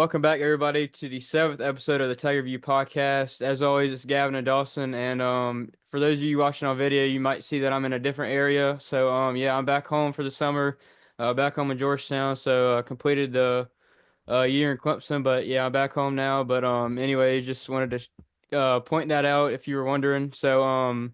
welcome back everybody to the seventh episode of the Tiger View podcast. As always, it's Gavin and Dawson, and for those of you watching on video, you might see that I'm in a different area. So yeah, I'm back home for the summer, back home in Georgetown. So completed the year in Clemson, but yeah, I'm back home now. But anyway, just wanted to point that out if you were wondering. So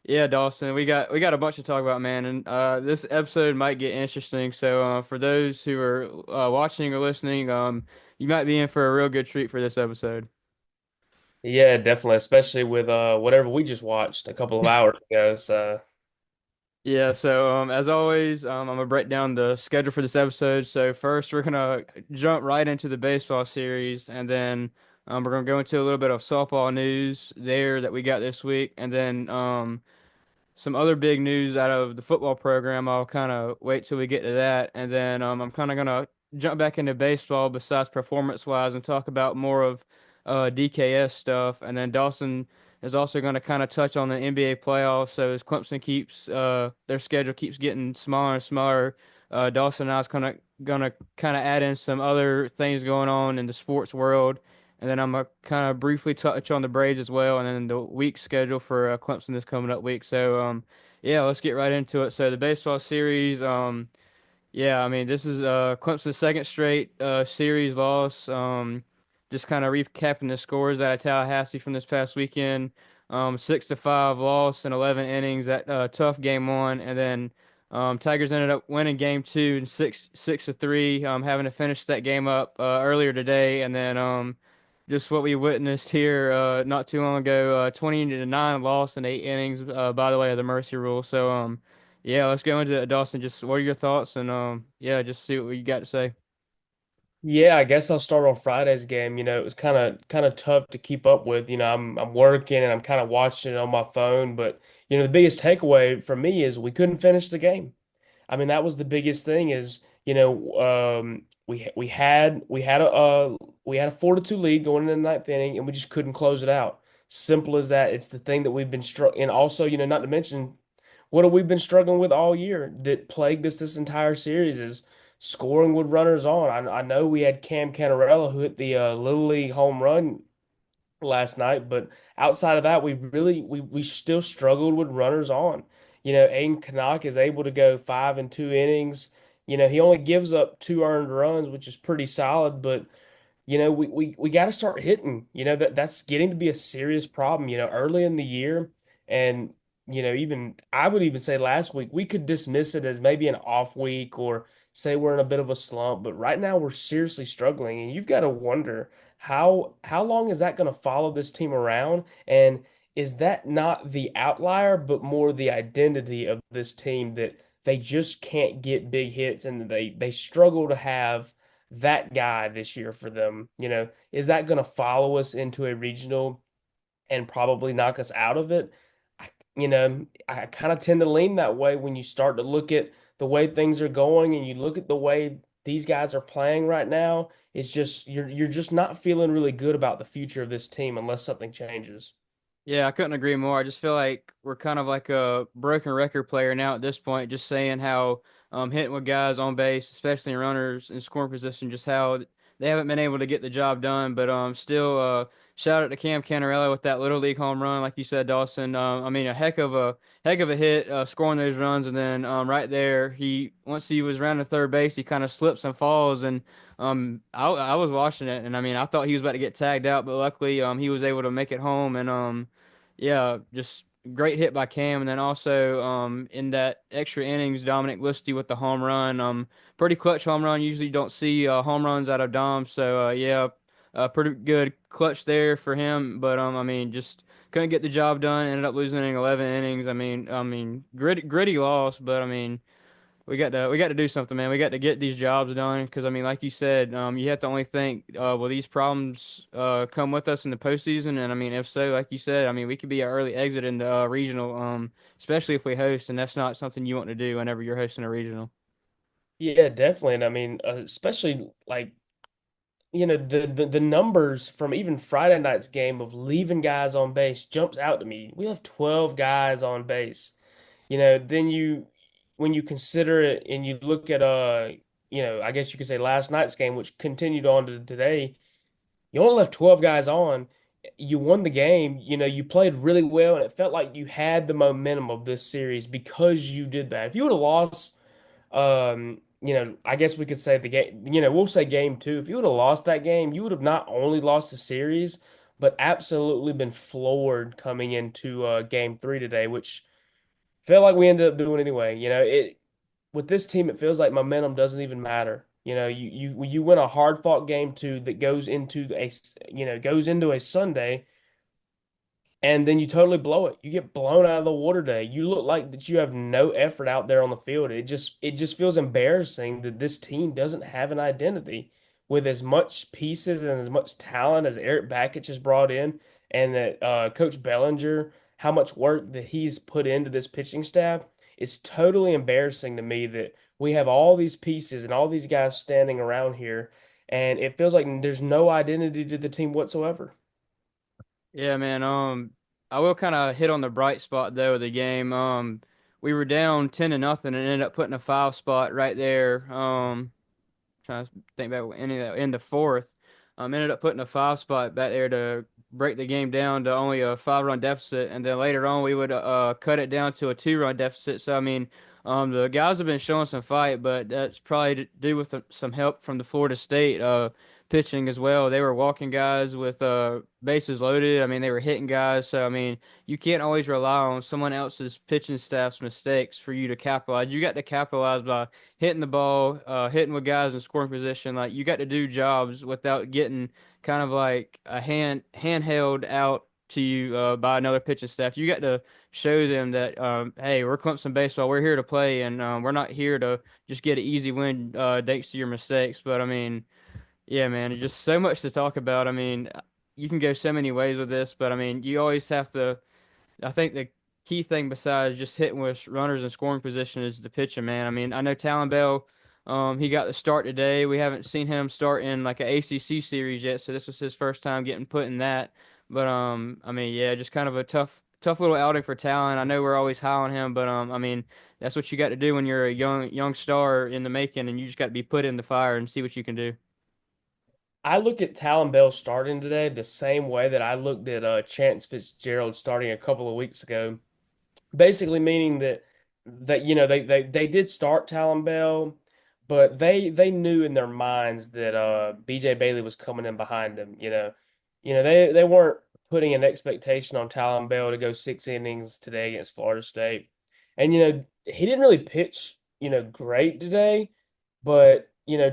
yeah, Dawson, we got a bunch to talk about, man, and this episode might get interesting. So, for those who are watching or listening, you might be in for a real good treat for this episode. Yeah, definitely, especially with whatever we just watched a couple of hours ago. So Yeah, so as always, I'm gonna break down the schedule for this episode. So first, we're gonna jump right into the baseball series, and then we're gonna go into a little bit of softball news there that we got this week, and then some other big news out of the football program. I'll kind of wait till we get to that, and then I'm kind of gonna jump back into baseball besides performance wise and talk about more of DKS stuff. And then Dawson is also going to kind of touch on the NBA playoffs. So as Clemson keeps their schedule keeps getting smaller and smaller, Dawson and I is gonna kind of add in some other things going on in the sports world. And then I'm gonna kind of briefly touch on the Braves as well, and then the week schedule for Clemson this coming up week. So yeah, let's get right into it. So the baseball series, yeah, I mean this is Clemson's second straight series loss. Just kind of recapping the scores out of Tallahassee from this past weekend. 6-5 loss in 11 innings. That tough game one, and then Tigers ended up winning game two and 6-3. Having to finish that game up earlier today, and then just what we witnessed here not too long ago, 20-9 loss in 8 innings. By the way, of the mercy rule. So yeah, let's go into it, Dawson. Just what are your thoughts? And yeah, just see what you got to say. yeah, I guess I'll start on Friday's game. It was kind of tough to keep up with. I'm working and I'm kind of watching it on my phone, but the biggest takeaway for me is we couldn't finish the game. I mean, that was the biggest thing is, we had a 4-2 lead going into the ninth inning and we just couldn't close it out. Simple as that. It's the thing that we've been struggling, and also, not to mention what have we been struggling with all year that plagued us this entire series is scoring with runners on. I know we had Cam Canarella who hit the Little League home run last night, but outside of that, we still struggled with runners on. Aiden Canuck is able to go 5 and 2 innings. He only gives up 2 earned runs, which is pretty solid, but we got to start hitting. That's getting to be a serious problem, early in the year. And, even I would even say last week, we could dismiss it as maybe an off week or say we're in a bit of a slump. But right now we're seriously struggling. And you've got to wonder how long is that going to follow this team around? And is that not the outlier, but more the identity of this team that they just can't get big hits and they struggle to have that guy this year for them? Is that going to follow us into a regional and probably knock us out of it? I kind of tend to lean that way when you start to look at the way things are going and you look at the way these guys are playing right now. It's just you're just not feeling really good about the future of this team unless something changes. Yeah, I couldn't agree more. I just feel like we're kind of like a broken record player now at this point, just saying how hitting with guys on base, especially in runners in scoring position, just how they haven't been able to get the job done. But still shout out to Cam Canarella with that little league home run, like you said, Dawson. I mean a heck of a hit scoring those runs, and then right there he once he was around the third base, he kind of slips and falls, and I was watching it, and I mean I thought he was about to get tagged out, but luckily he was able to make it home, and yeah, just great hit by Cam, and then also in that extra innings, Dominic Listy with the home run. Pretty clutch home run. Usually don't see home runs out of Dom, so yeah, pretty good clutch there for him. But I mean, just couldn't get the job done. Ended up losing in 11 innings. I mean, gritty loss, but I mean. We got to do something, man. We got to get these jobs done because I mean, like you said, you have to only think, will these problems come with us in the postseason? And I mean, if so, like you said, I mean, we could be an early exit in the regional, especially if we host, and that's not something you want to do whenever you're hosting a regional. Yeah, definitely. And I mean, especially like the numbers from even Friday night's game of leaving guys on base jumps out to me. We have 12 guys on base. Then when you consider it and you look at I guess you could say last night's game, which continued on to today, you only left 12 guys on. You won the game. You played really well, and it felt like you had the momentum of this series because you did that. If you would have lost, I guess we could say the game, we'll say game two. If you would have lost that game, you would have not only lost the series, but absolutely been floored coming into game three today, which felt like we ended up doing anyway. With this team, it feels like momentum doesn't even matter. You win a hard fought game two that goes into a Sunday, and then you totally blow it. You get blown out of the water today. You look like that you have no effort out there on the field. It just feels embarrassing that this team doesn't have an identity with as much pieces and as much talent as Eric Bakich has brought in, and that Coach Bellinger, how much work that he's put into this pitching staff. It's totally embarrassing to me that we have all these pieces and all these guys standing around here, and it feels like there's no identity to the team whatsoever. Yeah, man. I will kind of hit on the bright spot though of the game. We were down 10-0 and ended up putting a five spot right there. Trying to think back in the fourth. Ended up putting a five spot back there to break the game down to only a 5 run deficit, and then later on we would cut it down to a 2 run deficit. So I mean, the guys have been showing some fight, but that's probably to do with some help from the Florida State pitching as well. They were walking guys with bases loaded. I mean, they were hitting guys. So I mean, you can't always rely on someone else's pitching staff's mistakes for you to capitalize. You got to capitalize by hitting the ball, hitting with guys in scoring position. Like you got to do jobs without getting kind of like a handheld out to you by another pitching staff. You got to show them that hey, we're Clemson baseball. We're here to play, and we're not here to just get an easy win thanks to your mistakes. But I mean, yeah, man, it's just so much to talk about. I mean, you can go so many ways with this, but I mean, you always have to. I think the key thing besides just hitting with runners in scoring position is the pitching, man. I mean, I know Talon Bell, he got the start today. We haven't seen him start in like a ACC series yet, so this was his first time getting put in that. But I mean, yeah, just kind of a tough little outing for Talon. I know we're always high on him, but I mean, that's what you got to do when you're a young star in the making, and you just got to be put in the fire and see what you can do. I look at Talon Bell starting today the same way that I looked at Chance Fitzgerald starting a couple of weeks ago. Basically meaning that they did start Talon Bell, but they knew in their minds that BJ Bailey was coming in behind them. They weren't putting an expectation on Talon Bell to go 6 innings today against Florida State. And he didn't really pitch, great today, but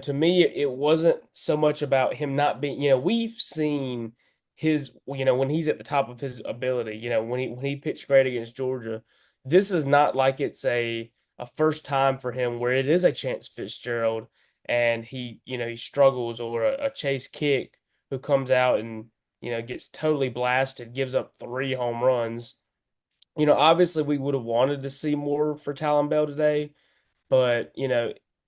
to me it wasn't so much about him not being, we've seen his, when he's at the top of his ability, when he pitched great against Georgia. This is not like it's a first time for him where it is a Chance Fitzgerald and he struggles, or a Chase Kick who comes out and gets totally blasted, gives up 3 home runs. Obviously we would have wanted to see more for Talon Bell today, but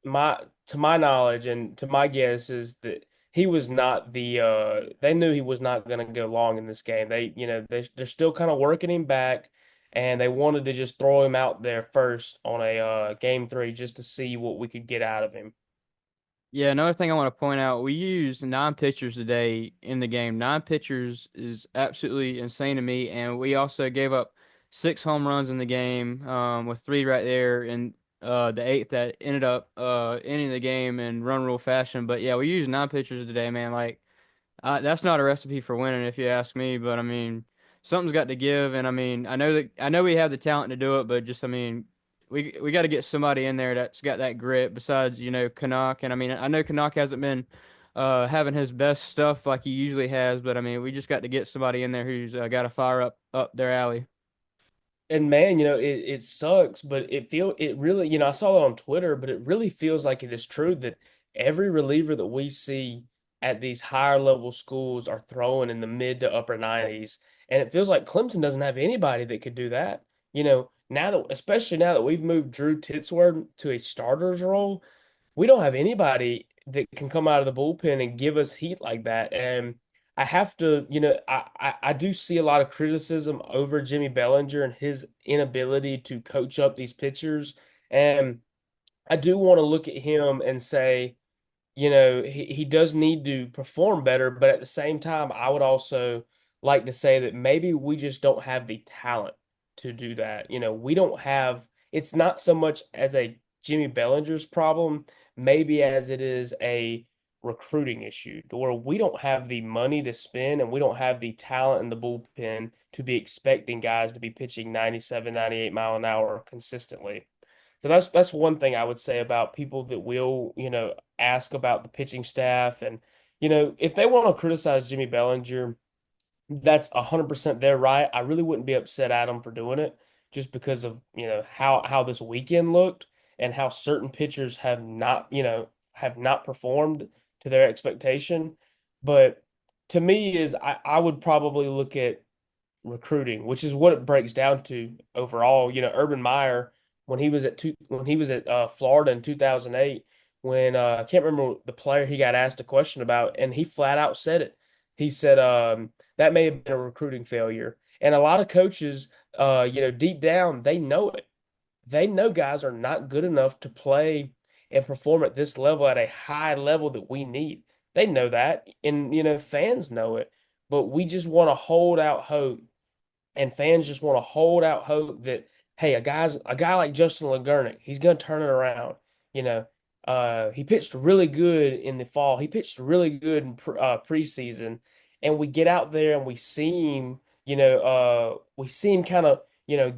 my to my knowledge and to my guess is that he was not they knew he was not going to go long in this game. They're still kind of working him back, and they wanted to just throw him out there first on a game three just to see what we could get out of him. Yeah, another thing I want to point out, we used 9 pitchers today in the game. 9 pitchers is absolutely insane to me, and we also gave up 6 home runs in the game, with three right there, and the eighth that ended up ending the game in run rule fashion. But yeah, we used 9 pitchers today, man. Like that's not a recipe for winning, if you ask me. But I mean, something's got to give, and I mean, I know we have the talent to do it, but just I mean, we got to get somebody in there that's got that grit. Besides, Canuck, and I mean, I know Canuck hasn't been having his best stuff like he usually has, but I mean, we just got to get somebody in there who's got to fire up their alley. And man, it sucks, but it really, I saw it on Twitter, but it really feels like it is true that every reliever that we see at these higher level schools are throwing in the mid to upper 90s. And it feels like Clemson doesn't have anybody that could do that. Especially now that we've moved Drew Titzword to a starter's role, we don't have anybody that can come out of the bullpen and give us heat like that. And I have to, I do see a lot of criticism over Jimmy Bellinger and his inability to coach up these pitchers. And I do want to look at him and say, he does need to perform better, but at the same time, I would also like to say that maybe we just don't have the talent to do that. We don't have, it's not so much as a Jimmy Bellinger's problem, maybe as it is a recruiting issue, where we don't have the money to spend and we don't have the talent in the bullpen to be expecting guys to be pitching 97, 98 mile an hour consistently. So that's one thing I would say about people that will, ask about the pitching staff. And, if they want to criticize Jimmy Bellinger, that's 100% their right. I really wouldn't be upset at them for doing it just because of, how this weekend looked and how certain pitchers have not performed to their expectation. But to me is I would probably look at recruiting, which is what it breaks down to overall. Urban Meyer when he was at Florida in 2008, when I can't remember the player he got asked a question about, and he flat out said it. He said that may have been a recruiting failure, and a lot of coaches, deep down they know it. They know guys are not good enough to play and perform at this level at a high level that we need. They know that, and fans know it, but we just want to hold out hope and fans just want to hold out hope that hey, a guy like Justin Legernick, he's going to turn it around. You know, he pitched really good in the fall. He pitched really good in preseason, and we get out there and we see him. We see him kind of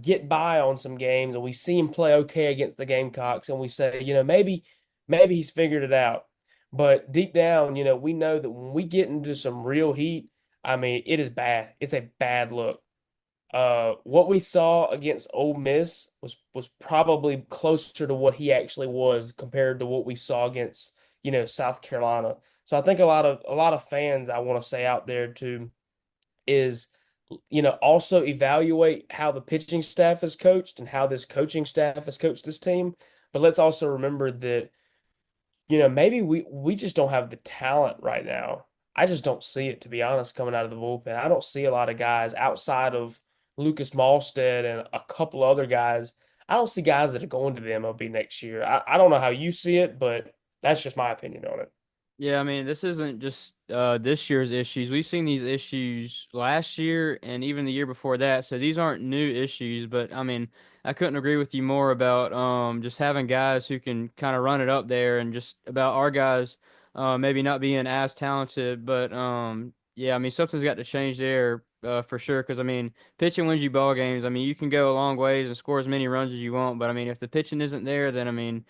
get by on some games, and we see him play okay against the Gamecocks, and we say maybe he's figured it out. But deep down, we know that when we get into some real heat, I mean, it is bad. It's a bad look. What we saw against Ole Miss was probably closer to what he actually was compared to what we saw against, South Carolina. So I think a lot of fans I want to say out there too is, also evaluate how the pitching staff is coached and how this coaching staff has coached this team. But let's also remember that maybe we just don't have the talent right now. I just don't see it, to be honest, coming out of the bullpen. I don't see a lot of guys outside of Lucas Malstead and a couple other guys. I don't see guys that are going to the MLB next year. I don't know how you see it, but that's just my opinion on it. Yeah, I mean, this isn't just this year's issues. We've seen these issues last year and even the year before that. So these aren't new issues, but I mean, I couldn't agree with you more about just having guys who can kind of run it up there and just about our guys maybe not being as talented, but yeah, I mean, something's got to change there for sure because I mean, pitching wins you ball games. I mean, you can go a long ways and score as many runs as you want, but I mean, if the pitching isn't there, then I mean,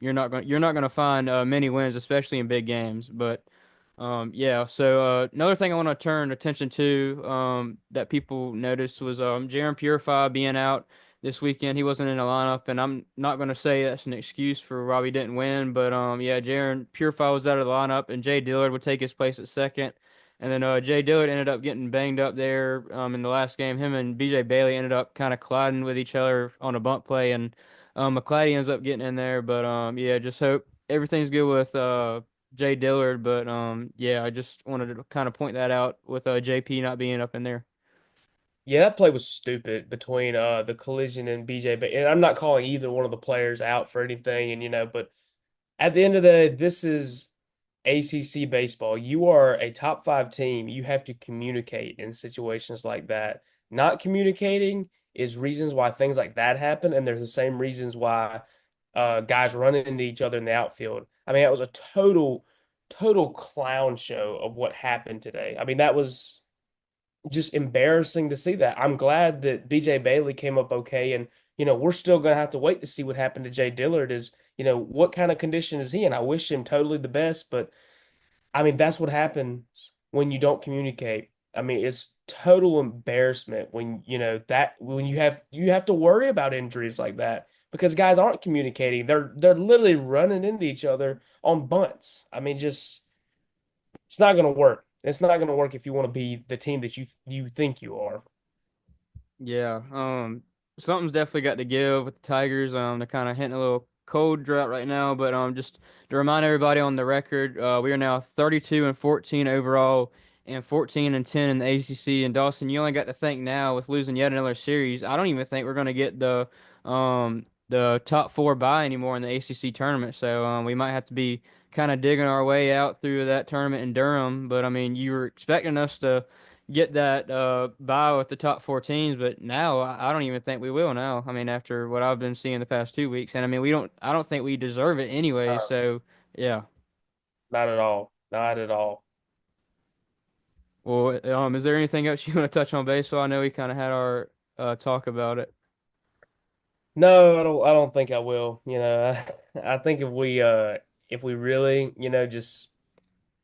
you're not gonna find many wins, especially in big games. But yeah. So another thing I want to turn attention to that people noticed was Jaron Purify being out this weekend. He wasn't in the lineup, and I'm not gonna say that's an excuse for why we didn't win. But yeah, Jaron Purify was out of the lineup, and Jay Dillard would take his place at second. And then Jay Dillard ended up getting banged up there in the last game. Him and BJ Bailey ended up kind of colliding with each other on a bunt play, and McClady ends up getting in there, but yeah, just hope everything's good with Jay Dillard. But yeah, I just wanted to kind of point that out with JP not being up in there. Yeah, that play was stupid between the collision and BJ. And I'm not calling either one of the players out for anything, and but at the end of the day, this is ACC baseball. You are a top five team. You have to communicate in situations like that. Not communicating is reasons why things like that happen, and there's the same reasons why guys run into each other in the outfield. I mean, that was a total clown show of what happened today. I mean, that was just embarrassing to see that. I'm glad that BJ Bailey came up okay, and we're still gonna have to wait to see what happened to Jay Dillard. Is what kind of condition is he in? I wish him totally the best, but I mean that's what happens when you don't communicate. I mean it's total embarrassment when that when you have to worry about injuries like that because guys aren't communicating. They're literally running into each other on bunts. I mean just it's not gonna work. It's not gonna work if you want to be the team that you think you are. Yeah, something's definitely got to give with the Tigers. They're kind of hitting a little cold drought right now, but just to remind everybody on the record, we are now 32 and 14 overall and 14 and 10 in the ACC. And Dawson, you only got to think now with losing yet another series. I don't even think we're going to get the the top four bye anymore in the ACC tournament. So we might have to be kind of digging our way out through that tournament in Durham. But I mean, you were expecting us to get that bye with the top four teams, but now I don't even think we will now. I mean, after what I've been seeing the past 2 weeks, and I mean, I don't think we deserve it anyway. So yeah. Not at all. Not at all. Well, is there anything else you want to touch on baseball? I know we kind of had our talk about it. No, I don't think I will. I think if we really, just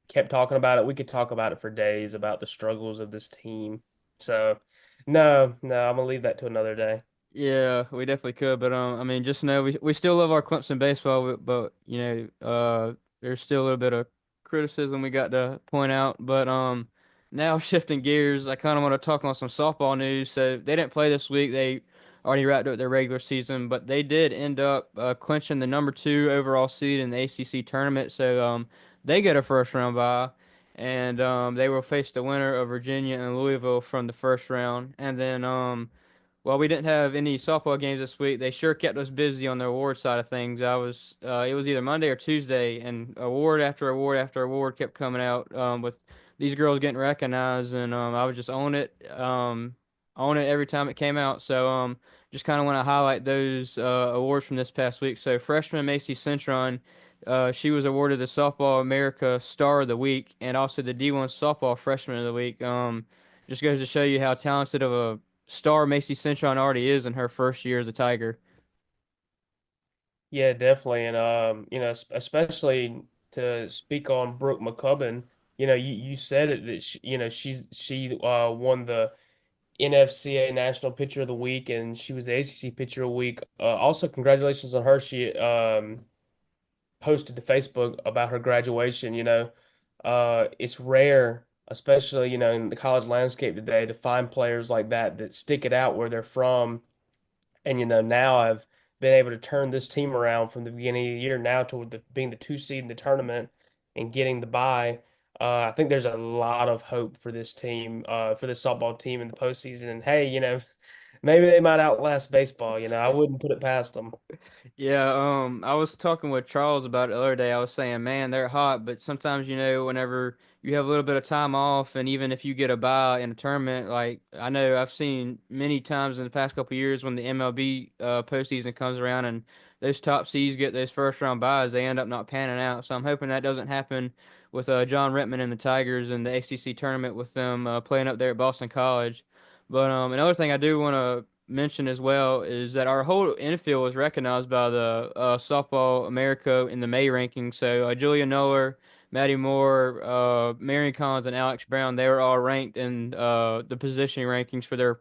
kept talking about it, we could talk about it for days about the struggles of this team. So, no, I'm gonna leave that to another day. Yeah, we definitely could, but I mean, just know we still love our Clemson baseball, but there's still a little bit of criticism we got to point out. But now shifting gears, I kind of want to talk on some softball news. So they didn't play this week; they already wrapped up their regular season, but they did end up clinching the number two overall seed in the ACC tournament. So they get a first round bye, and they will face the winner of Virginia and Louisville from the first round, and then well, we didn't have any softball games this week. They sure kept us busy on the award side of things. It was either Monday or Tuesday, and award after award after award kept coming out with these girls getting recognized, and I was just on it every time it came out. So just kind of want to highlight those awards from this past week. So freshman Macey Cintron, she was awarded the Softball America Star of the Week, and also the D1 Softball Freshman of the Week. Just goes to show you how talented of a star Macey Cintron already is in her first year as a Tiger. Yeah, definitely, and especially to speak on Brooke McCubbin. You said it that she won the NFCA National Pitcher of the Week, and she was the ACC Pitcher of the Week. Also, congratulations on her. She posted to Facebook about her graduation. It's rare, especially in the college landscape today, to find players like that stick it out where they're from. And now I've been able to turn this team around from the beginning of the year now to being the two seed in the tournament and getting the bye. I think there's a lot of hope for this team, for this softball team in the postseason. And hey, maybe they might outlast baseball. I wouldn't put it past them. Yeah, I was talking with Charles about it the other day. I was saying, man, they're hot, but sometimes, whenever you have a little bit of time off, and even if you get a bye in a tournament, like I know I've seen many times in the past couple of years when the MLB postseason comes around and those top seeds get those first round byes, they end up not panning out. So I'm hoping that doesn't happen with John Rittman and the Tigers and the ACC tournament with them playing up there at Boston College. But another thing I do want to mention as well is that our whole infield was recognized by the Softball America in the May rankings. So Julia Noller, Maddie Moore, Marion Collins, and Alex Brown, they were all ranked in the positioning rankings for their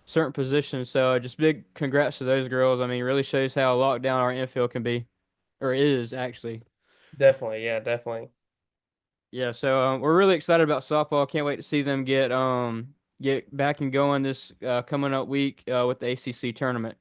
certain positions. So just big congrats to those girls. I mean, it really shows how locked down our infield can be, or is actually. Definitely, yeah, definitely. Yeah, so we're really excited about softball. Can't wait to see them get back and going this coming up week with the ACC tournament.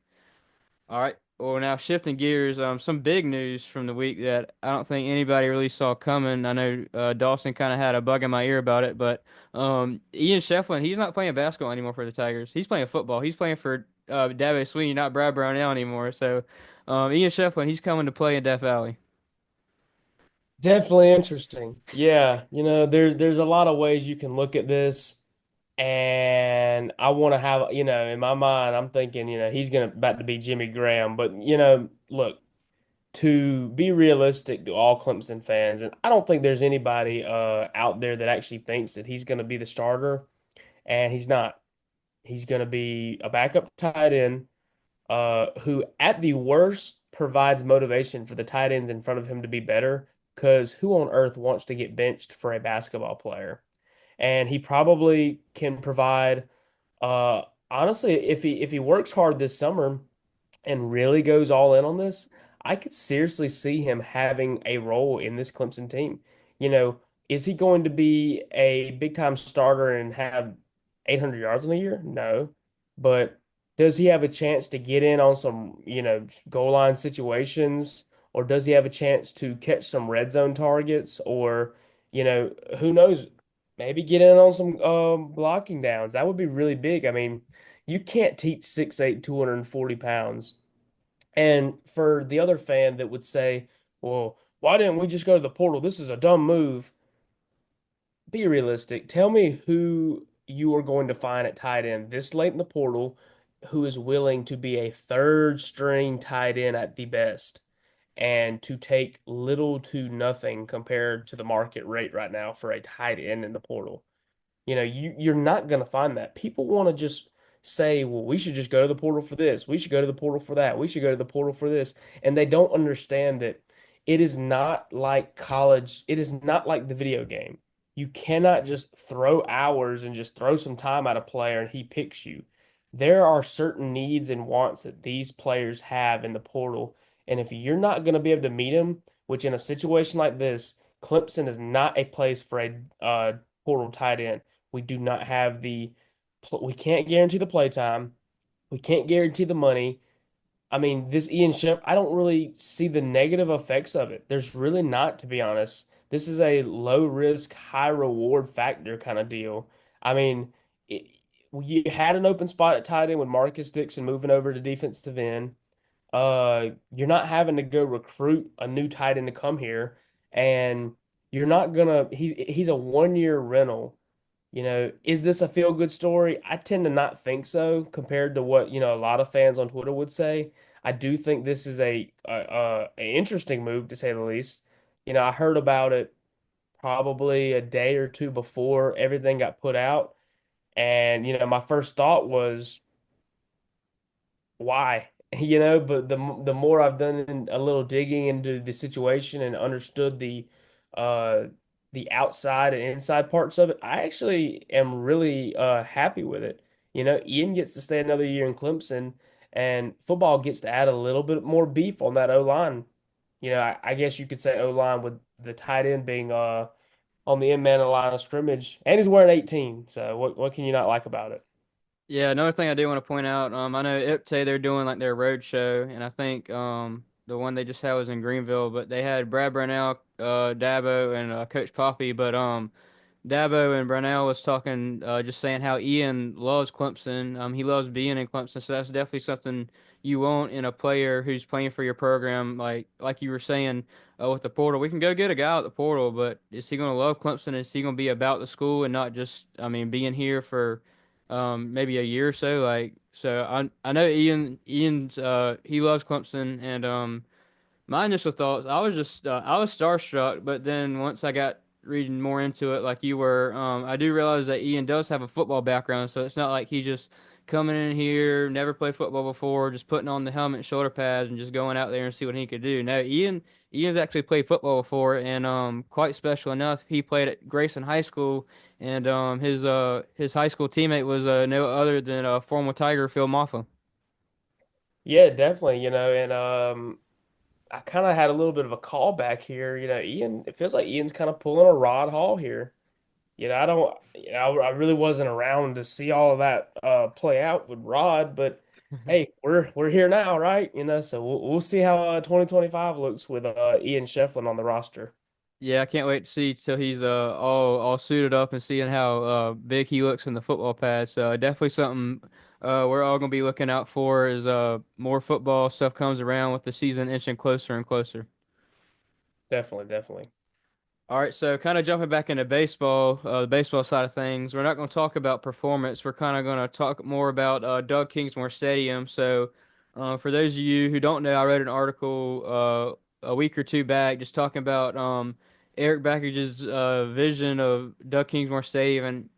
All right. Well, now shifting gears, some big news from the week that I don't think anybody really saw coming. I know Dawson kind of had a bug in my ear about it, but Ian Schieffelin, he's not playing basketball anymore for the Tigers. He's playing football. He's playing for Dabo Sweeney, not Brad Brownell anymore. So Ian Schieffelin, he's coming to play in Death Valley. Definitely interesting. Yeah, there's a lot of ways you can look at this. And I want to have, in my mind, I'm thinking, he's gonna about to be Jimmy Graham. But look, to be realistic to all Clemson fans, and I don't think there's anybody out there that actually thinks that he's gonna be the starter, and he's not. He's gonna be a backup tight end, who at the worst provides motivation for the tight ends in front of him to be better. Because who on earth wants to get benched for a basketball player? And he probably can provide. Honestly, if he works hard this summer and really goes all in on this, I could seriously see him having a role in this Clemson team. You know, is he going to be a big time starter and have 800 yards in a year? No. But does he have a chance to get in on some, goal line situations? Or does he have a chance to catch some red zone targets? Or, who knows? Maybe get in on some blocking downs. That would be really big. I mean, you can't teach 6'8", 240 pounds. And for the other fan that would say, well, why didn't we just go to the portal? This is a dumb move. Be realistic. Tell me who you are going to find at tight end this late in the portal who is willing to be a third string tight end at the best and to take little to nothing compared to the market rate right now for a tight end in the portal. You're not going to find that. People want to just say, well, we should just go to the portal for this. We should go to the portal for that. We should go to the portal for this. And they don't understand that it is not like college. It is not like the video game. You cannot just throw hours and just throw some time at a player and he picks you. There are certain needs and wants that these players have in the portal. And if you're not going to be able to meet them, which in a situation like this, Clemson is not a place for a portal tight end. We do not have we can't guarantee the play time. We can't guarantee the money. I mean, this Ian Schiff, I don't really see the negative effects of it. There's really not, to be honest. This is a low risk, high reward factor kind of deal. I mean, it, you had an open spot at tight end with Marcus Dixon moving over to defensive end. You're not having to go recruit a new tight end to come here, and you're not gonna. He's a 1 year rental. Is this a feel good story? I tend to not think so compared to what, a lot of fans on Twitter would say. I do think this is a interesting move to say the least. I heard about it probably a day or two before everything got put out, and my first thought was why? But the more I've done a little digging into the situation and understood uh the outside and inside parts of it, I actually am really happy with it. Ian gets to stay another year in Clemson, and football gets to add a little bit more beef on that O line. I guess you could say O line with the tight end being on the end man of the line of scrimmage, and he's wearing 18. So what can you not like about it? Yeah, another thing I do want to point out, I know IPTAY they're doing like their road show, and I think the one they just had was in Greenville, but they had Brad Brownell, Dabo, and Coach Poppy, but Dabo and Brownell was talking, just saying how Ian loves Clemson. He loves being in Clemson, so that's definitely something you want in a player who's playing for your program. Like you were saying, with the portal, we can go get a guy at the portal, but is he going to love Clemson? Is he going to be about the school and not just, I mean, being here for maybe a year or so? I know Ian's he loves Clemson, and my initial thoughts, I was starstruck, but then once I got reading more into it, like you were, I do realize that Ian does have a football background, so it's not like he just coming in here, never played football before, just putting on the helmet and shoulder pads and just going out there and see what he could do. No, Ian's actually played football before, and quite special enough, he played at Grayson High School, and his high school teammate was no other than former Tiger Phil Maffa. Yeah, definitely, and I kind of had a little bit of a callback here. Ian, it feels like Ian's kind of pulling a Rod Hall here. I don't, I really wasn't around to see all of that play out with Rod, but hey, we're here now, right? So we'll see how 2025 looks with Ian Schieffelin on the roster. Yeah, I can't wait to see till he's all suited up and seeing how big he looks in the football pad. So definitely something we're all gonna be looking out for as more football stuff comes around with the season inching closer and closer. Definitely, definitely. All right, so kind of jumping back into baseball, the baseball side of things, we're not going to talk about performance. We're kind of going to talk more about Doug Kingsmore Stadium. So, for those of you who don't know, I wrote an article a week or two back just talking about Eric Backage's vision of Doug Kingsmore Stadium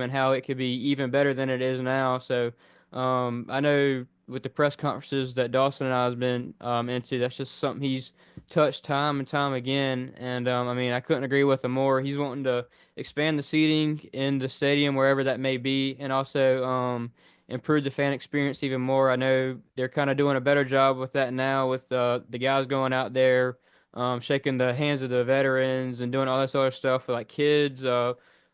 and how it could be even better than it is now. So, I know with the press conferences that Dawson and I has been into, that's just something he's touched time and time again. And I mean, I couldn't agree with him more. He's wanting to expand the seating in the stadium wherever that may be, and also improve the fan experience even more. I know they're kind of doing a better job with that now, with the guys going out there, shaking the hands of the veterans and doing all this other stuff for like kids.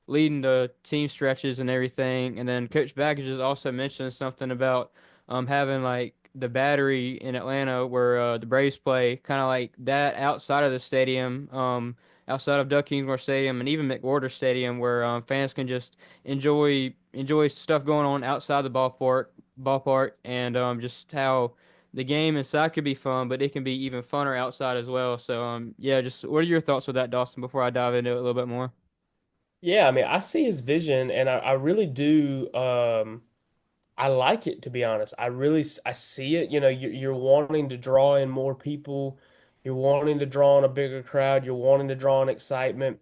Leading the team stretches and everything. And then Coach Baggage has also mentioned something about having like the battery in Atlanta where the Braves play, kind of like that outside of the stadium, outside of Doug Kingsmore Stadium and even McWhorter Stadium, where fans can just enjoy stuff going on outside the ballpark, and just how the game inside could be fun, but it can be even funner outside as well. So yeah, just what are your thoughts with that, Dawson? Before I dive into it a little bit more. Yeah, I mean, I see his vision, and I really do. I like it, to be honest. I see it. You know, you're wanting to draw in more people, you're wanting to draw in a bigger crowd, you're wanting to draw in excitement,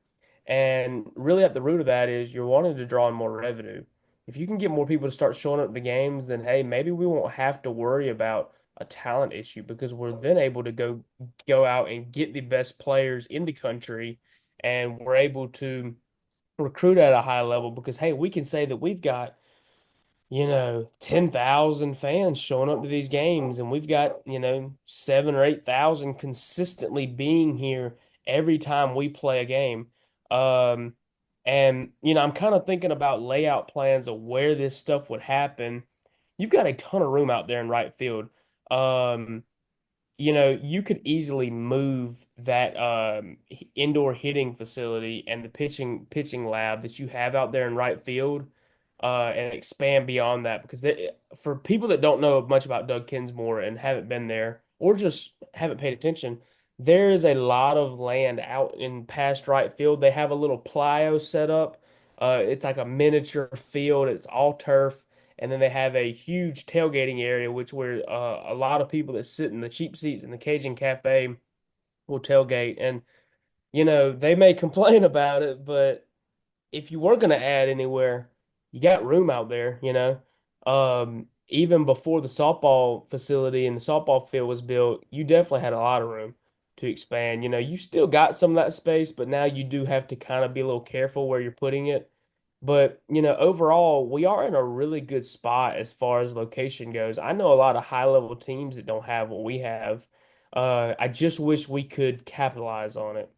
and really at the root of that is you're wanting to draw in more revenue. If you can get more people to start showing up to games, then hey, maybe we won't have to worry about a talent issue because we're then able to go out and get the best players in the country, and we're able to recruit at a high level because hey, we can say that we've got 10,000 fans showing up to these games, and we've got, 7 or 8,000 consistently being here every time we play a game. Um, and, I'm kind of thinking about layout plans of where this stuff would happen. You've got a ton of room out there in right field. Um, you could easily move that indoor hitting facility and the pitching lab that you have out there in right field, and expand beyond that because for people that don't know much about Doug Kingsmore and haven't been there or just haven't paid attention, there is a lot of land out in past right field. They have a little plyo set up. It's like a miniature field. It's all turf, and then they have a huge tailgating area, which where a lot of people that sit in the cheap seats in the Cajun Cafe will tailgate. And they may complain about it, but if you were going to add anywhere, you got room out there. Even before the softball facility and the softball field was built, you definitely had a lot of room to expand. You still got some of that space, but now you do have to kind of be a little careful where you're putting it. But, overall, we are in a really good spot as far as location goes. I know a lot of high level teams that don't have what we have. I just wish we could capitalize on it.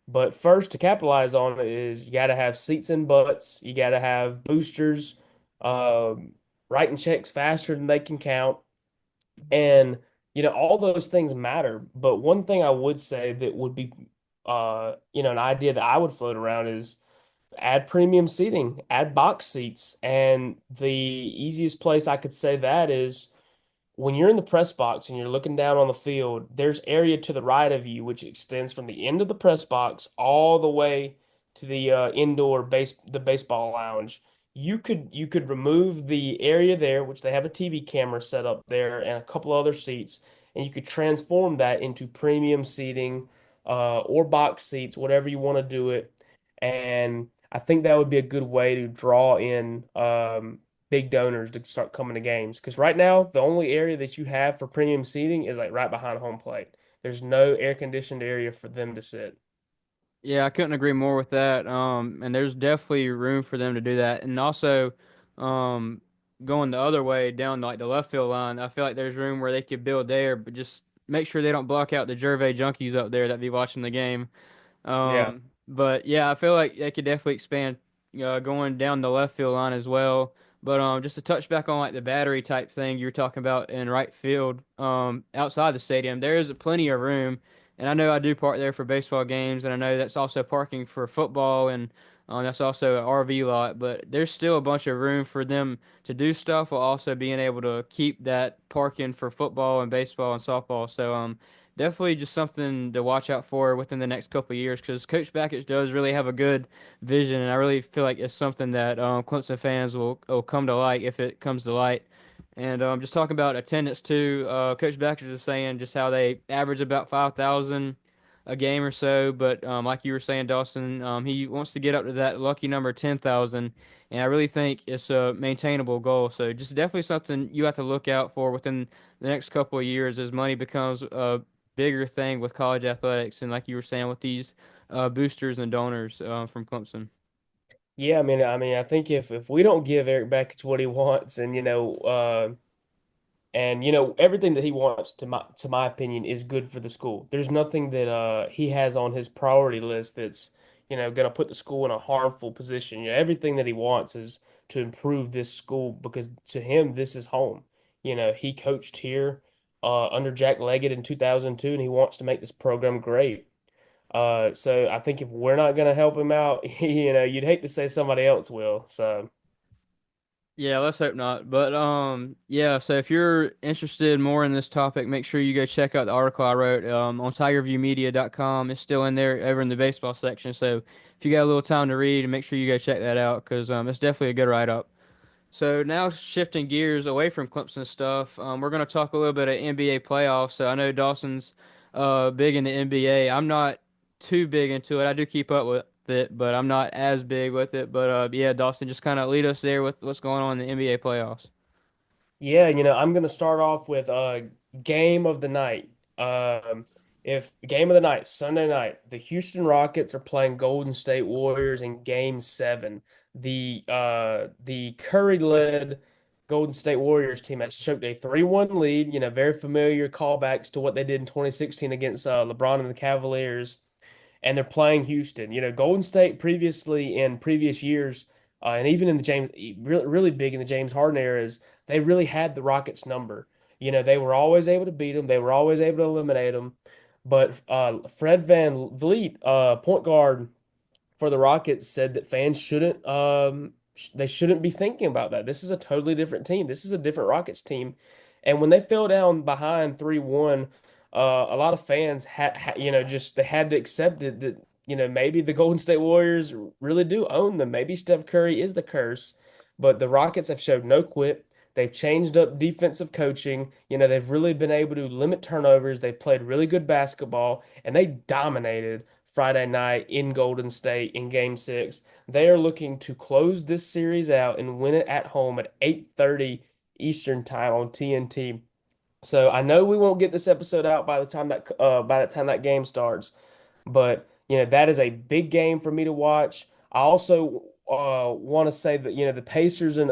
But first, to capitalize on it is you got to have seats and butts. You got to have boosters, um, writing checks faster than they can count. And, all those things matter. But one thing I would say that would be, an idea that I would float around is add premium seating, add box seats. And the easiest place I could say that is when you're in the press box and you're looking down on the field, there's area to the right of you which extends from the end of the press box all the way to the the baseball lounge. You could remove the area there, which they have a TV camera set up there and a couple other seats, and you could transform that into premium seating, or box seats, whatever you want to do it. And I think that would be a good way to draw in big donors to start coming to games. Because right now, the only area that you have for premium seating is like right behind home plate. There's no air conditioned area for them to sit. Yeah, I couldn't agree more with that. And there's definitely room for them to do that. And also, um, going the other way down like the left field line, I feel like there's room where they could build there, but just make sure they don't block out the Gervais junkies up there that be watching the game. Yeah. But yeah, I feel like they could definitely expand going down the left field line as well. But just to touch back on like the battery type thing you were talking about in right field, outside the stadium, there is plenty of room. And I know I do park there for baseball games, and I know that's also parking for football, and that's also an RV lot. But there's still a bunch of room for them to do stuff while also being able to keep that parking for football and baseball and softball. So definitely just something to watch out for within the next couple of years because Coach Bakich does really have a good vision, and I really feel like it's something that Clemson fans will come to like if it comes to light. And just talking about attendance too, Coach Bakich is saying just how they average about 5,000 a game or so, but like you were saying, Dawson, he wants to get up to that lucky number 10,000, and I really think it's a maintainable goal. So just definitely something you have to look out for within the next couple of years as money becomes bigger thing with college athletics, and like you were saying with these boosters and donors from Clemson. Yeah, I mean, I think if we don't give Eric Bakich what he wants, and everything that he wants, to my opinion, is good for the school. There's nothing that he has on his priority list that's going to put the school in a harmful position. Everything that he wants is to improve this school because to him this is home. He coached here under Jack Leggett in 2002, and he wants to make this program great. So I think if we're not going to help him out, you'd hate to say somebody else will. So Yeah, let's hope not. But yeah, so if you're interested more in this topic, make sure you go check out the article I wrote on tigerviewmedia.com. It's still in there over in the baseball section. So if you got a little time to read, make sure you go check that out because it's definitely a good write-up. So now shifting gears away from Clemson stuff, we're going to talk a little bit of NBA playoffs. So I know Dawson's big into NBA. I'm not too big into it. I do keep up with it, but I'm not as big with it. But yeah, Dawson, just kind of lead us there with what's going on in the NBA playoffs. Yeah, I'm going to start off with game of the night. Um, if game of the night, Sunday night, the Houston Rockets are playing Golden State Warriors in Game 7. The Curry-led Golden State Warriors team has choked a 3-1 lead. Very familiar callbacks to what they did in 2016 against LeBron and the Cavaliers, and they're playing Houston. Golden State previously in previous years, and even in the James, really big in the James Harden eras, they really had the Rockets number. They were always able to beat them. They were always able to eliminate them. But Fred Van Vliet, point guard for the Rockets, said that fans they shouldn't be thinking about that. This is a totally different team. This is a different Rockets team. And when they fell down behind 3-1, a lot of fans just they had to accept it that maybe the Golden State Warriors really do own them. Maybe Steph Curry is the curse, but the Rockets have showed no quit. They've changed up defensive coaching. They've really been able to limit turnovers. They played really good basketball and they dominated Friday night in Golden State in Game 6. They are looking to close this series out and win it at home at 8:30 Eastern Time on TNT. So I know we won't get this episode out by the time that game starts, but that is a big game for me to watch. I also want to say that the Pacers and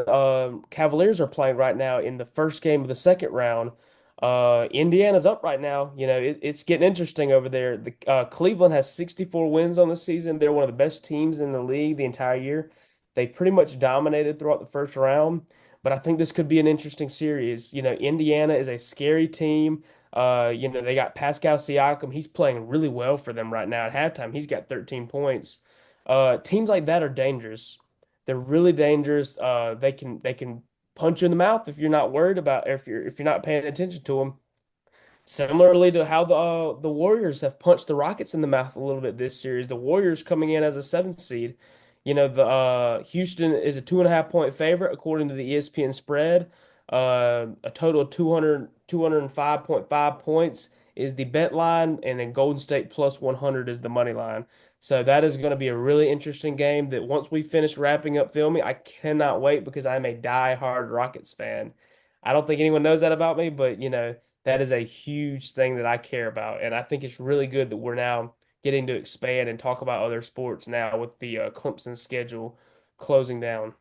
Cavaliers are playing right now in the first game of the second round. Indiana's up right now. It's getting interesting over there. The Cleveland has 64 wins on the season. They're one of the best teams in the league the entire year. They pretty much dominated throughout the first round, but I think this could be an interesting series. Indiana is a scary team. They got Pascal Siakam. He's playing really well for them right now. At halftime, he's got 13 points. Teams like that are dangerous. They're really dangerous. They can punch you in the mouth if you're not worried about if you're not paying attention to them. Similarly to how the Warriors have punched the Rockets in the mouth a little bit this series. The Warriors coming in as a seventh seed. The Houston is a 2.5 point favorite according to the ESPN spread. A total of 205.5 points is the bet line, and then Golden State plus 100 is the money line. So that is going to be a really interesting game that once we finish wrapping up filming, I cannot wait because I'm a die-hard Rockets fan. I don't think anyone knows that about me, but that is a huge thing that I care about. And I think it's really good that we're now getting to expand and talk about other sports now with the Clemson schedule closing down.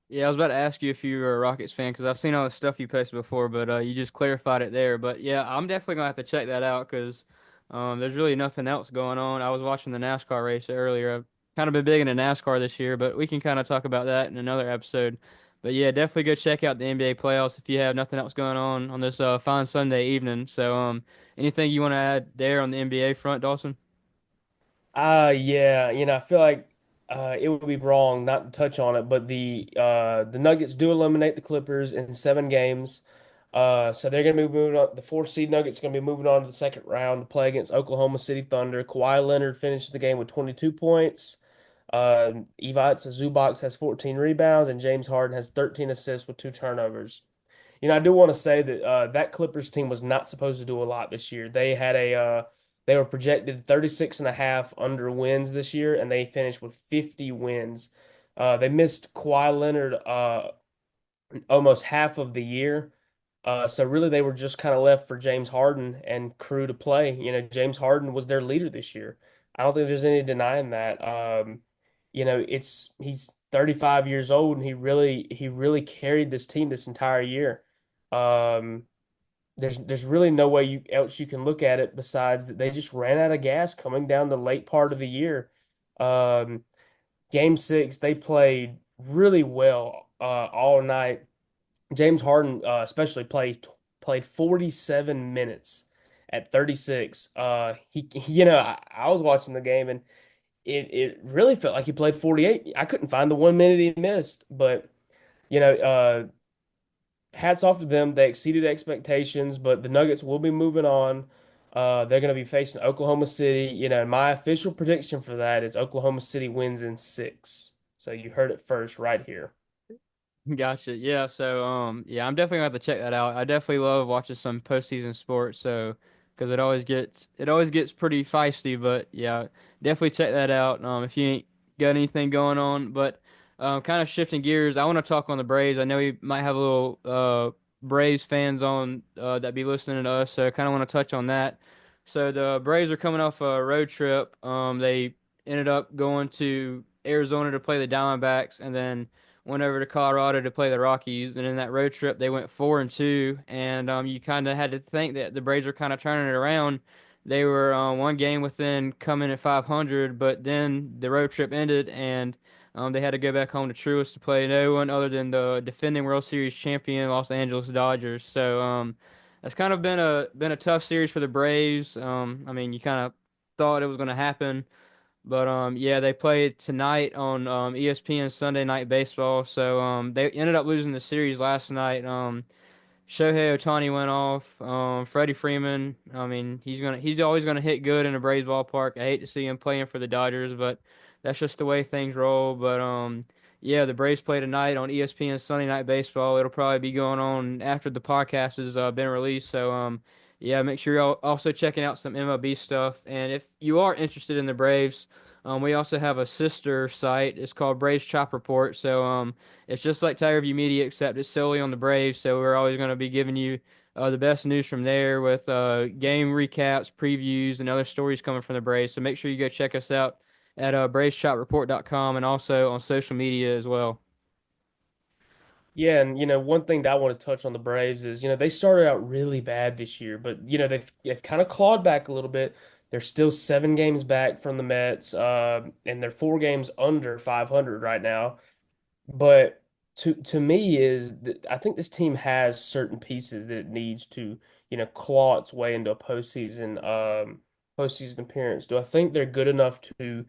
Yeah, I was about to ask you if you were a Rockets fan because I've seen all the stuff you posted before, but you just clarified it there. But yeah, I'm definitely gonna have to check that out because there's really nothing else going on. I was watching the NASCAR race earlier. I've kind of been big into NASCAR this year, but we can kind of talk about that in another episode. But yeah, definitely go check out the NBA playoffs if you have nothing else going on this fine Sunday evening. So anything you want to add there on the NBA front, Dawson? Yeah, I feel like it would be wrong not to touch on it, but the Nuggets do eliminate the Clippers in 7 games. So they're going to be moving on. The 4 seed Nuggets going to be moving on to the second round to play against Oklahoma City Thunder. Kawhi Leonard finishes the game with 22 points. Ivica Zubac has 14 rebounds, and James Harden has 13 assists with 2 turnovers. I do want to say that that Clippers team was not supposed to do a lot this year. They were projected 36 and a half under wins this year, and they finished with 50 wins. They missed Kawhi Leonard almost half of the year. So really they were just kind of left for James Harden and crew to play. James Harden was their leader this year. I don't think there's any denying that. He's 35 years old and he really carried this team this entire year. Um, there's really no way else you can look at it besides that they just ran out of gas coming down the late part of the year. Um, Game 6, they played really well all night. James Harden especially played 47 minutes at 36. I was watching the game and it really felt like he played 48. I couldn't find the 1 minute he missed, but you know, hats off to them. They exceeded expectations, but the Nuggets will be moving on. They're going to be facing Oklahoma City. My official prediction for that is Oklahoma City wins in six. So you heard it first right here. Gotcha. Yeah. So, yeah, I'm definitely gonna have to check that out. I definitely love watching some postseason sports. So, because it always gets pretty feisty. But yeah, definitely check that out. If you ain't got anything going on, but kind of shifting gears, I want to talk on the Braves. I know we might have a little Braves fans on that be listening to us. So, I kind of want to touch on that. So the Braves are coming off a road trip. They ended up going to Arizona to play the Diamondbacks, and then went over to Colorado to play the Rockies, and in that road trip they went 4-2, and you kind of had to think that the Braves were kind of turning it around. They were one game within coming at 500, but then the road trip ended, and they had to go back home to Truist to play no one other than the defending World Series champion Los Angeles Dodgers. So that's kind of been a tough series for the Braves. I mean, you kind of thought it was going to happen. But yeah, they played tonight on ESPN Sunday Night Baseball. So they ended up losing the series last night. Shohei Ohtani went off. Freddie Freeman, I mean, he's always gonna hit good in a Braves ballpark. I hate to see him playing for the Dodgers, but that's just the way things roll. But yeah, the Braves play tonight on ESPN Sunday Night Baseball. It'll probably be going on after the podcast has been released. So yeah, make sure you're also checking out some MLB stuff. And if you are interested in the Braves, we also have a sister site. It's called Braves Chop Report. So it's just like Tiger View Media, except it's solely on the Braves. So we're always going to be giving you the best news from there with game recaps, previews, and other stories coming from the Braves. So make sure you go check us out at braveschopreport.com and also on social media as well. Yeah, and one thing that I want to touch on the Braves is, they started out really bad this year, but they've kind of clawed back a little bit. They're still 7 games back from the Mets, and they're 4 games under 500 right now. But to me is that I think this team has certain pieces that it needs to, claw its way into a postseason appearance. Do I think they're good enough to,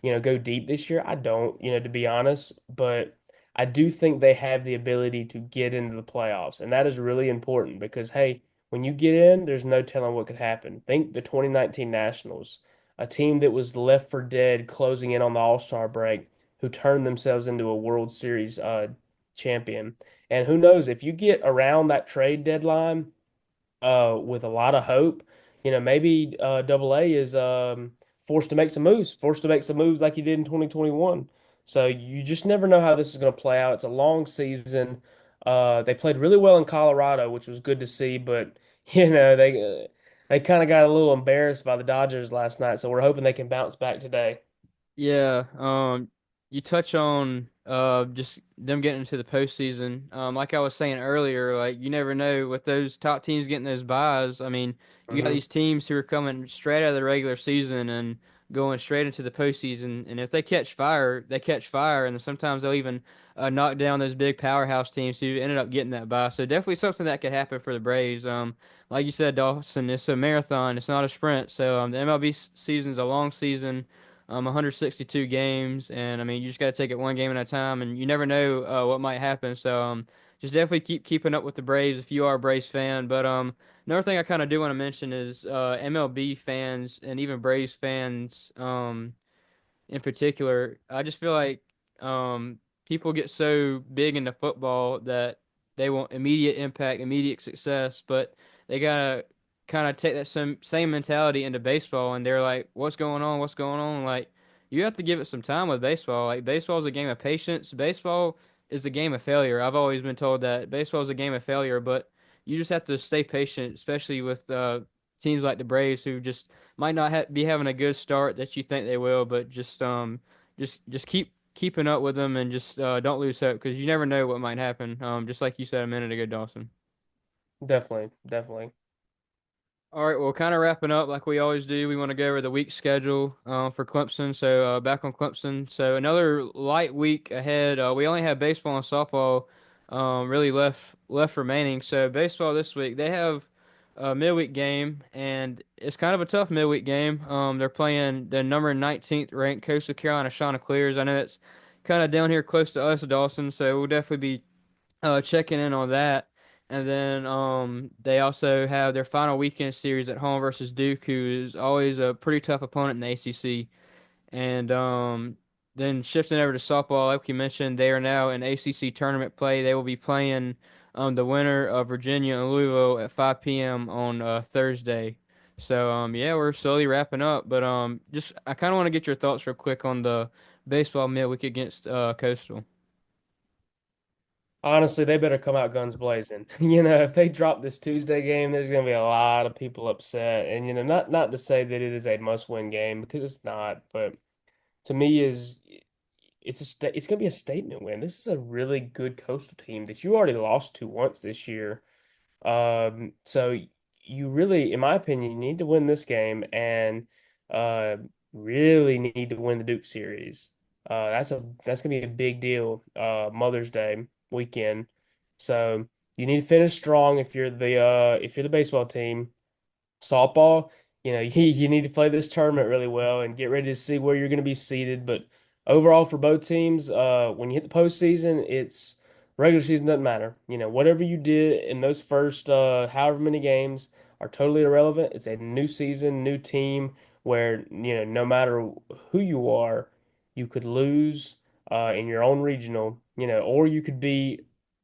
go deep this year? I don't, to be honest, but I do think they have the ability to get into the playoffs, and that is really important because hey, when you get in, there's no telling what could happen. Think the 2019 Nationals, a team that was left for dead closing in on the All-Star break who turned themselves into a World Series champion. And who knows, if you get around that trade deadline with a lot of hope, maybe Double A is forced to make some moves like he did in 2021. So you just never know how this is going to play out. It's a long season. They played really well in Colorado, which was good to see, but they kind of got a little embarrassed by the Dodgers last night. So we're hoping they can bounce back today. Yeah, you touch on just them getting into the postseason. Like I was saying earlier, like you never know with those top teams getting those buys. I mean, you got Hmm. these teams who are coming straight out of the regular season and going straight into the postseason. And if they catch fire, they catch fire, and then sometimes they'll even knock down those big powerhouse teams who ended up getting that buy. So definitely something that could happen for the Braves. Like you said, Dawson, it's a marathon. It's not a sprint. So the MLB season's a long season, 162 games, and I mean you just got to take it one game at a time, and you never know what might happen. So just definitely keep keeping up with the Braves if you are a Braves fan. But another thing I kind of do want to mention is MLB fans and even Braves fans. In particular, I just feel like people get so big into football that they want immediate impact, immediate success, but they gotta kind of take that same mentality into baseball, and they're like, "What's going on? What's going on?" Like, you have to give it some time with baseball. Like, baseball is a game of patience. Baseball is a game of failure. I've always been told that baseball is a game of failure, but you just have to stay patient, especially with teams like the Braves who just might not be having a good start that you think they will, but just keep keeping up with them and just don't lose hope because you never know what might happen. Just like you said a minute ago, Dawson. Definitely, definitely. All right, well, kind of wrapping up like we always do. We want to go over the week schedule for Clemson. So back on Clemson. So another light week ahead. We only have baseball and softball really left remaining. So baseball this week they have a midweek game, and it's kind of a tough midweek game. They're playing the number 19th ranked Coastal Carolina Chanticleers. I know it's kind of down here close to us, Dawson. So we'll definitely be checking in on that. And then they also have their final weekend series at home versus Duke, who is always a pretty tough opponent in the ACC. And then shifting over to softball, like you mentioned, they are now in ACC tournament play. They will be playing the winner of Virginia and Louisville at 5 p.m. on Thursday. So yeah, we're slowly wrapping up, but just I kind of want to get your thoughts real quick on the baseball midweek against Coastal. Honestly, they better come out guns blazing. If they drop this Tuesday game, there's going to be a lot of people upset. And not to say that it is a must-win game because it's not, but to me is it's going to be a statement win. This is a really good Coastal team that you already lost to once this year. So you really, in my opinion, you need to win this game and uh, really need to win the Duke series. That's gonna be a big deal. Mother's Day weekend. So you need to finish strong if you're the baseball team. Softball, you need to play this tournament really well and get ready to see where you're going to be seated. But overall, for both teams, when you hit the postseason, it's regular season doesn't matter. Whatever you did in those first however many games are totally irrelevant. It's a new season, new team where, no matter who you are, you could lose in your own regional, or you could be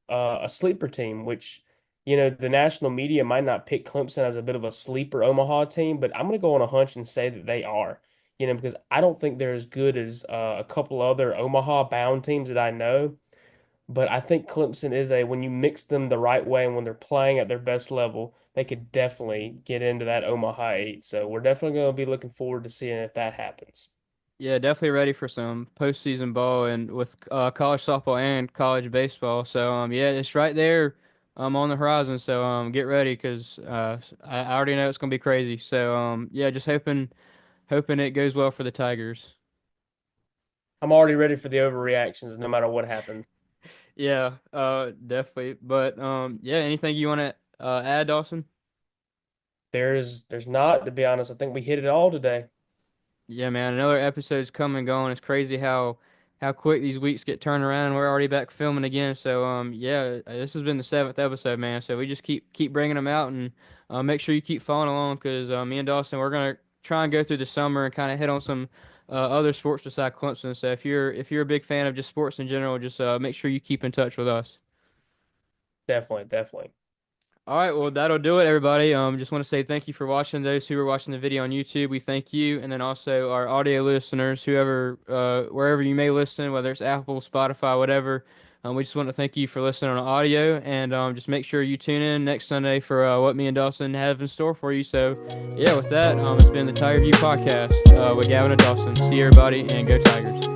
a sleeper team, which the national media might not pick Clemson as a bit of a sleeper Omaha team, but I'm going to go on a hunch and say that they are, because I don't think they're as good as a couple other Omaha bound teams that I know. But I think Clemson is when you mix them the right way and when they're playing at their best level, they could definitely get into that Omaha 8. So we're definitely going to be looking forward to seeing if that happens. Yeah, definitely ready for some postseason ball and with college softball and college baseball. So yeah, it's right there on the horizon. So get ready because I already know it's gonna be crazy. So yeah, just hoping it goes well for the Tigers. I'm already ready for the overreactions no matter what happens. Yeah, definitely. But yeah, anything you want to add, Dawson? There's not, to be honest. I think we hit it all today. Yeah, man, another episode's coming and going. It's crazy how quick these weeks get turned around. We're already back filming again. So yeah, this has been the seventh episode, man. So we just keep bringing them out and make sure you keep following along because me and Dawson we're gonna try and go through the summer and kind of hit on some other sports beside Clemson. So if you're a big fan of just sports in general, just make sure you keep in touch with us. Definitely, definitely. All right, well, that'll do it, everybody. Just want to say thank you for watching. Those who are watching the video on YouTube, we thank you, and then also our audio listeners, whoever, wherever you may listen, whether it's Apple, Spotify, whatever. We just want to thank you for listening on audio, and just make sure you tune in next Sunday for what me and Dawson have in store for you. So, yeah, with that, it's been the Tiger View podcast with Gavin and Dawson. See you, everybody, and go Tigers.